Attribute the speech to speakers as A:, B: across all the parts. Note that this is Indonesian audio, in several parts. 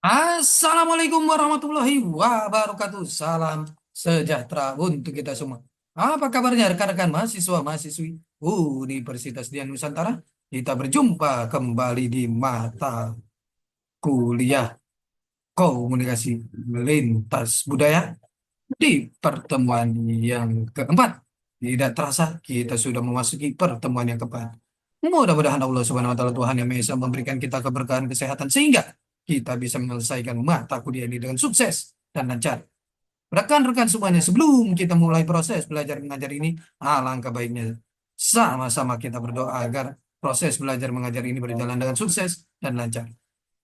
A: Assalamualaikum warahmatullahi wabarakatuh. Salam sejahtera untuk kita semua. Apa kabarnya rekan-rekan mahasiswa-mahasiswi Universitas Dian Nusantara? Kita berjumpa kembali di mata kuliah komunikasi lintas budaya di pertemuan yang keempat. Tidak terasa kita sudah memasuki pertemuan yang keempat. Mudah-mudahan Allah Subhanahu wa taala Tuhan yang Maha Esa memberikan kita keberkahan kesehatan sehingga kita bisa menyelesaikan mata kuliah ini dengan sukses dan lancar. Rekan-rekan semuanya, sebelum kita mulai proses belajar mengajar ini, alangkah baiknya sama-sama kita berdoa agar proses belajar mengajar ini berjalan dengan sukses dan lancar.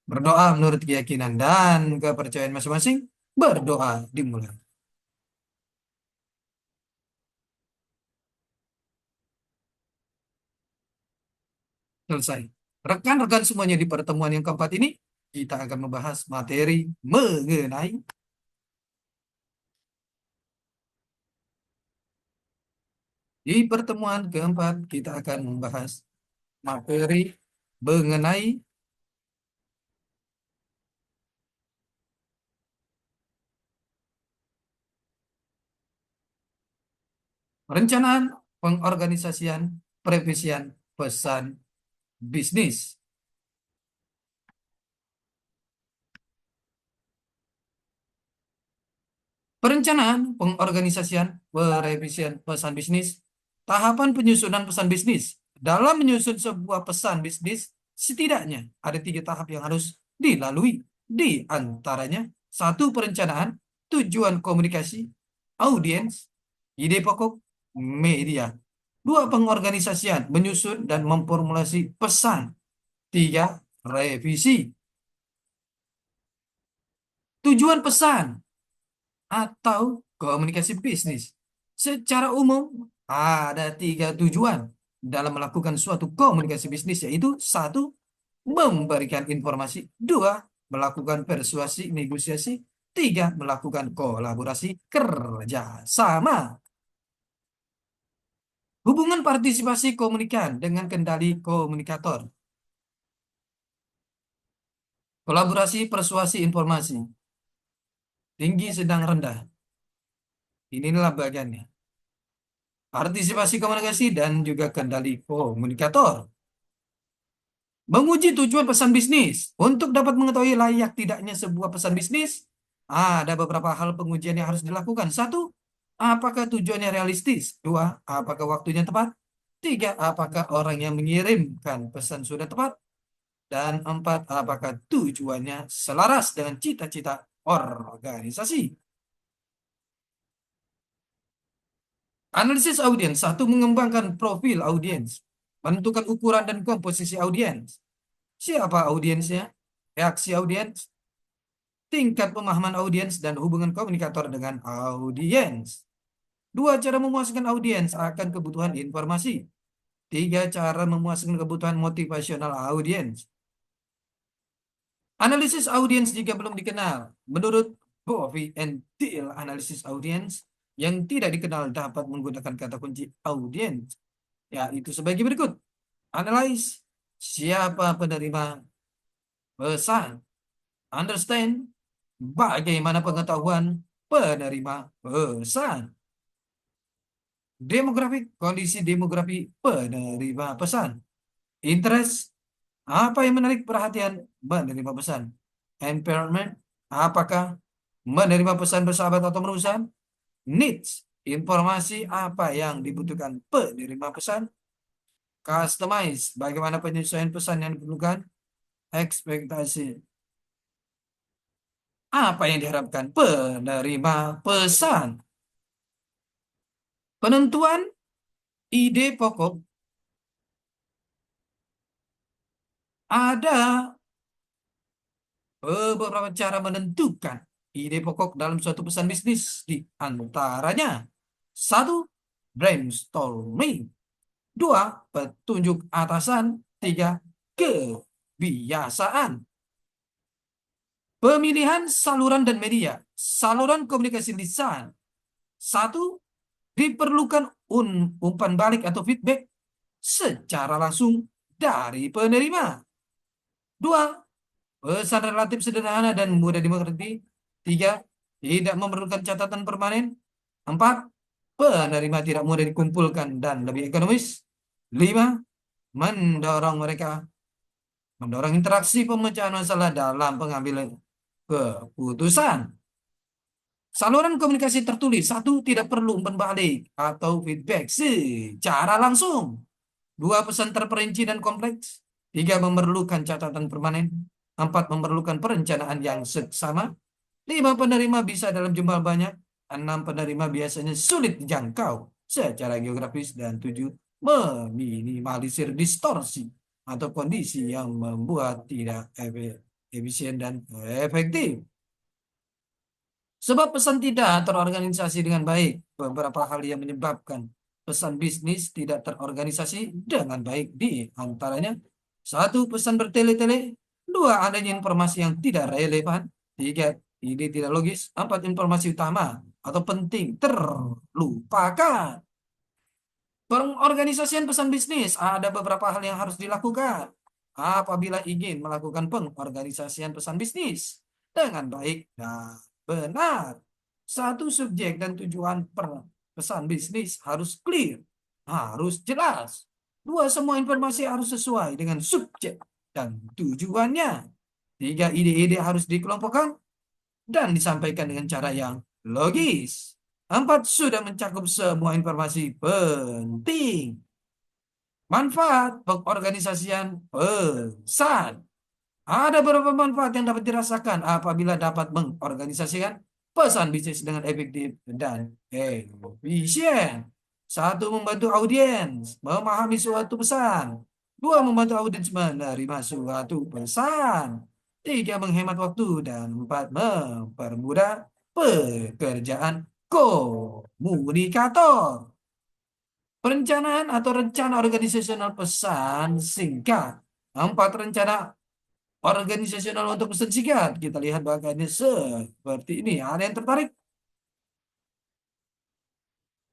A: Berdoa menurut keyakinan dan kepercayaan masing-masing. Berdoa dimulai. Selesai. Rekan-rekan semuanya, di pertemuan yang keempat ini, kita akan membahas materi mengenai di pertemuan keempat kita akan membahas materi mengenai perencanaan, pengorganisasian, previsian, pesan bisnis. Perencanaan, pengorganisasian, perevisian pesan bisnis, tahapan penyusunan pesan bisnis. Dalam menyusun sebuah pesan bisnis, setidaknya ada tiga tahap yang harus dilalui. Di antaranya, satu, perencanaan, tujuan komunikasi, audiens, ide pokok, media. Dua, pengorganisasian, menyusun dan memformulasi pesan. Tiga, revisi. Tujuan pesan atau komunikasi bisnis. Secara umum, ada tiga tujuan dalam melakukan suatu komunikasi bisnis, yaitu satu, memberikan informasi, dua, melakukan persuasi, negosiasi, tiga, melakukan kolaborasi kerja sama. Hubungan partisipasi komunikan dengan kendali komunikator. Kolaborasi, persuasi, informasi. Tinggi, sedang, rendah. Inilah bagiannya. Partisipasi komunikasi dan juga kendali komunikator. Menguji tujuan pesan bisnis. Untuk dapat mengetahui layak tidaknya sebuah pesan bisnis, ada beberapa hal pengujian yang harus dilakukan. Satu, apakah tujuannya realistis? Dua, apakah waktunya tepat? Tiga, apakah orang yang mengirimkan pesan sudah tepat? Dan empat, apakah tujuannya selaras dengan cita-cita organisasi? Analisis audiens. Satu, mengembangkan profil audiens. Menentukan ukuran dan komposisi audiens. Siapa audiensnya? Reaksi audiens, tingkat pemahaman audiens, dan hubungan komunikator dengan audiens. Dua, cara memuaskan audiens akan kebutuhan informasi. Tiga, cara memuaskan kebutuhan motivasional audiens. Analisis audiens jika belum dikenal. Menurut Bovey and Thiel, analisis audiens yang tidak dikenal dapat menggunakan kata kunci audiens, yaitu sebagai berikut. Analyze, siapa penerima pesan. Understand, bagaimana pengetahuan penerima pesan. Demografik, kondisi demografi penerima pesan. Interest, apa yang menarik perhatian menerima pesan. Environment, apakah menerima pesan bersahabat atau merusak. Needs, informasi apa yang dibutuhkan penerima pesan. Customize, bagaimana penyesuaian pesan yang diperlukan. Ekspektasi, apa yang diharapkan penerima pesan. Penentuan ide pokok, ada beberapa cara menentukan ide pokok dalam suatu pesan bisnis. Di antaranya, satu, brainstorming. Dua, petunjuk atasan. Tiga, kebiasaan. Pemilihan saluran dan media. Saluran komunikasi lisan. Satu, diperlukan umpan balik atau feedback secara langsung dari penerima. Dua, Pesan relatif sederhana dan mudah dimengerti. Tiga, tidak memerlukan catatan permanen. Empat, penerima tidak mudah dikumpulkan dan lebih ekonomis. Lima, mendorong mereka, mendorong interaksi pemecahan masalah dalam pengambilan keputusan. Saluran komunikasi tertulis. Satu, tidak perlu umpan balik atau feedback secara langsung. Dua, pesan terperinci dan kompleks. Tiga, memerlukan catatan permanen. Empat, memerlukan perencanaan yang seksama. Lima, penerima bisa dalam jumlah banyak. Enam, penerima biasanya sulit dijangkau secara geografis. Dan tujuh, meminimalisir distorsi atau kondisi yang membuat tidak efisien dan efektif. Sebab pesan tidak terorganisasi dengan baik. Beberapa hal yang menyebabkan pesan bisnis tidak terorganisasi dengan baik di antaranya. Satu, pesan bertele-tele. Dua, adanya informasi yang tidak relevan. Tiga, ide tidak logis. Empat, informasi utama atau penting terlupakan. Pengorganisasian pesan bisnis. Ada beberapa hal yang harus dilakukan apabila ingin melakukan pengorganisasian pesan bisnis dengan baik dan benar. Satu, subjek dan tujuan pesan bisnis harus clear, harus jelas. Dua, semua informasi harus sesuai dengan subjek dan tujuannya. Tiga, ide-ide harus dikelompokkan dan disampaikan dengan cara yang logis. Empat, sudah mencakup semua informasi penting. Manfaat pengorganisasian pesan. Ada beberapa manfaat yang dapat dirasakan apabila dapat mengorganisasikan pesan bisnis dengan efektif dan efisien. Satu, membantu audiens memahami suatu pesan. Dua, membantu audiens menerima suatu pesan. Tiga, menghemat waktu. Dan empat, mempermudah pekerjaan komunikator. Perencanaan atau rencana organisasional pesan singkat. Empat, rencana organisasional untuk pesan singkat. Kita lihat bagiannya seperti ini. Ada yang tertarik?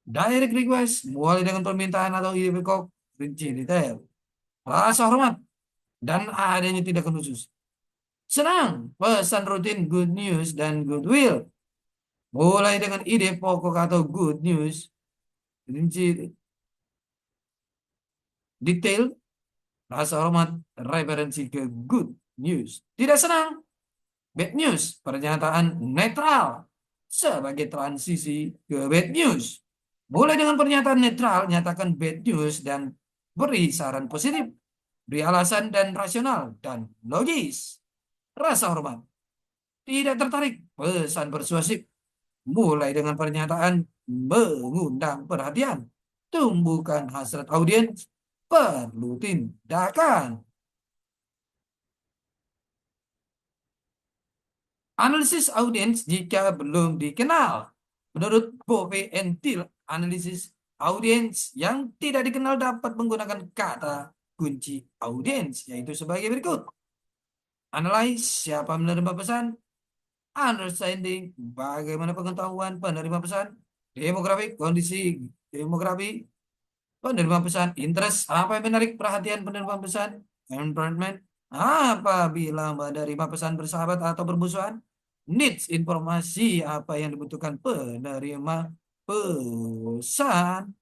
A: Direct request, mulai dengan permintaan atau ide pokok, rinci detail. Rasa hormat, dan adanya tindakan khusus. Senang, pesan rutin, good news, dan goodwill. Mulai dengan ide pokok atau good news, rinci detail, rasa hormat, referensi ke good news. Tidak senang, bad news, pernyataan netral sebagai transisi ke bad news. Mulai dengan pernyataan netral, nyatakan bad news dan beri saran positif, beri alasan dan rasional dan logis. Rasa hormat, tidak tertarik, pesan persuasif. Mulai dengan pernyataan mengundang perhatian, tumbuhkan hasrat audiens, perlu tindakan. Analisis audiens jika belum dikenal. Menurut Bove and Thiel, analisis audiens yang tidak dikenal dapat menggunakan kata kunci audiens, yaitu sebagai berikut. Analyze siapa menerima pesan. Understanding bagaimana pengetahuan penerima pesan. Demografi, kondisi demografi penerima pesan. Interest, apa yang menarik perhatian penerima pesan. Environment, apabila menerima pesan bersahabat atau bermusuhan. Needs, informasi apa yang dibutuhkan penerima pesan.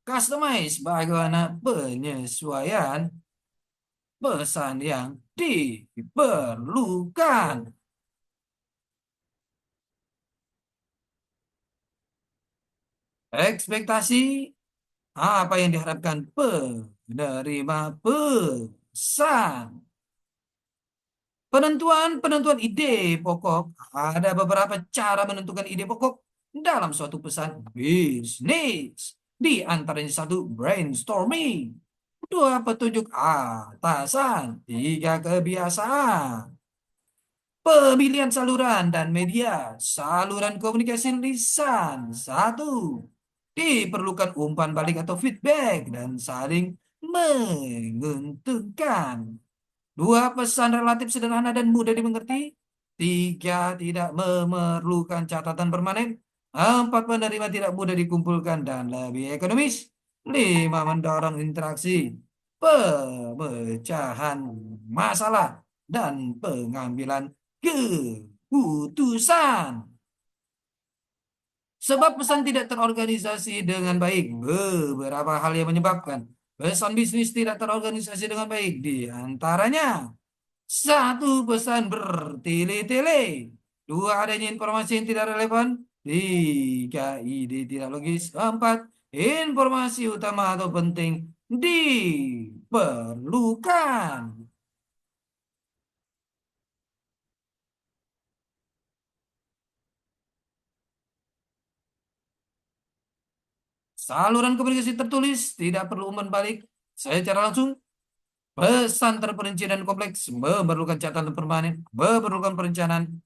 A: Customize, bagaimana penyesuaian pesan yang diperlukan. Ekspektasi, apa yang diharapkan penerima pesan. Penentuan ide pokok. Ada beberapa cara menentukan ide pokok dalam suatu pesan bisnis. Di antaranya satu, brainstorming. Dua, petunjuk atasan. Tiga, kebiasaan. Pemilihan saluran dan media. Saluran komunikasi lisan. Satu, diperlukan umpan balik atau feedback dan saling menguntungkan. Dua, pesan relatif sederhana dan mudah dimengerti. Tiga, tidak memerlukan catatan permanen. Empat, penerima tidak mudah dikumpulkan dan lebih ekonomis. Lima, mendorong interaksi. pemecahan masalah, dan pengambilan keputusan. Sebab pesan tidak terorganisasi dengan baik, beberapa hal yang menyebabkan pesan bisnis tidak terorganisasi dengan baik. Di antaranya, satu, pesan bertele-tele. Dua, adanya informasi yang tidak relevan. Tiga, ide tidak logis. Empat, informasi utama atau penting diperlukan. Saluran komunikasi tertulis tidak perlu umpan balik secara langsung. Pesan terperinci dan kompleks memerlukan catatan permanen, memerlukan perencanaan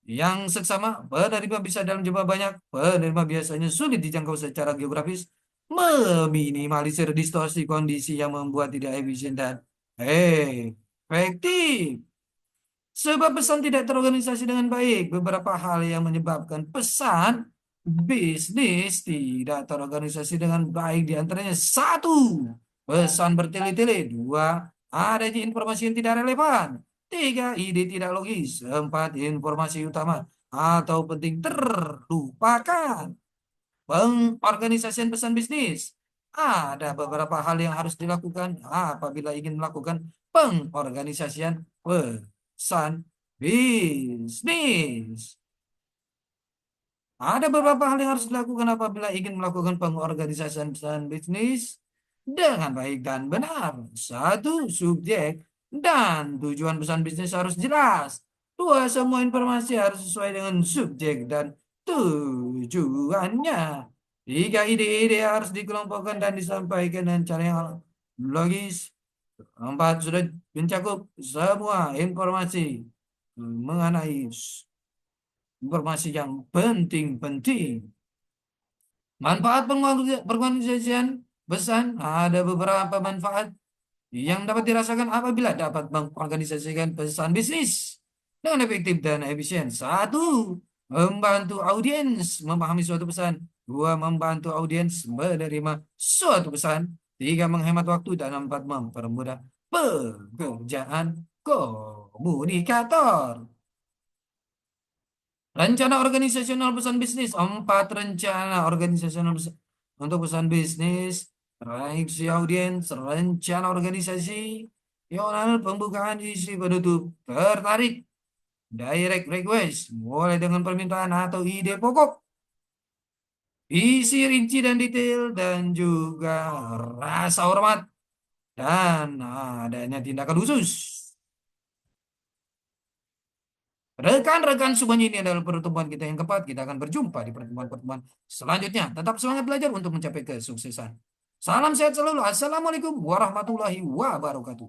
A: yang seksama. Penerima bisa dalam jumlah banyak. Penerima biasanya sulit dijangkau secara geografis. Meminimalisir distorsi kondisi yang membuat tidak efisien dan efektif. Sebab pesan tidak terorganisasi dengan baik, beberapa hal yang menyebabkan pesan bisnis tidak terorganisasi dengan baik diantaranya, satu, pesan bertele-tele. Dua, adanya informasi yang tidak relevan. Tiga, ide tidak logis. Empat, informasi utama atau penting terlupakan. Pengorganisasian pesan bisnis. Ada beberapa hal yang harus dilakukan apabila ingin melakukan pengorganisasian pesan bisnis. Ada beberapa hal yang harus dilakukan apabila ingin melakukan pengorganisasian pesan bisnis dengan baik dan benar. Satu, subjek dan tujuan pesan bisnis harus jelas. Dua, semua informasi harus sesuai dengan subjek dan tujuannya. Tiga, ide-ide harus dikelompokkan dan disampaikan dengan cara yang logis. Empat, sudah mencakup semua informasi mengenai informasi yang penting-penting. Manfaat pengorganisasian pesan, ada beberapa manfaat yang dapat dirasakan apabila dapat mengorganisasikan pesan bisnis dengan efektif dan efisien. Satu, membantu audiens memahami suatu pesan. Dua, membantu audiens menerima suatu pesan. Tiga, menghemat waktu. Dan empat, mempermudah pekerjaan komunikator. Rencana organisasional pesan bisnis. Empat, rencana organisasional untuk pesan bisnis. Reaksi audiens, rencana organisasi, Yonan, pembukaan, isi penutup, tertarik, direct request, mulai dengan permintaan atau ide pokok, isi rinci dan detail, dan juga rasa hormat, dan adanya tindakan khusus. Rekan-rekan semuanya, ini adalah pertemuan kita yang keempat. Kita akan berjumpa di pertemuan-pertemuan selanjutnya. Tetap semangat belajar untuk mencapai kesuksesan. Salam sehat selalu. Assalamualaikum warahmatullahi wabarakatuh.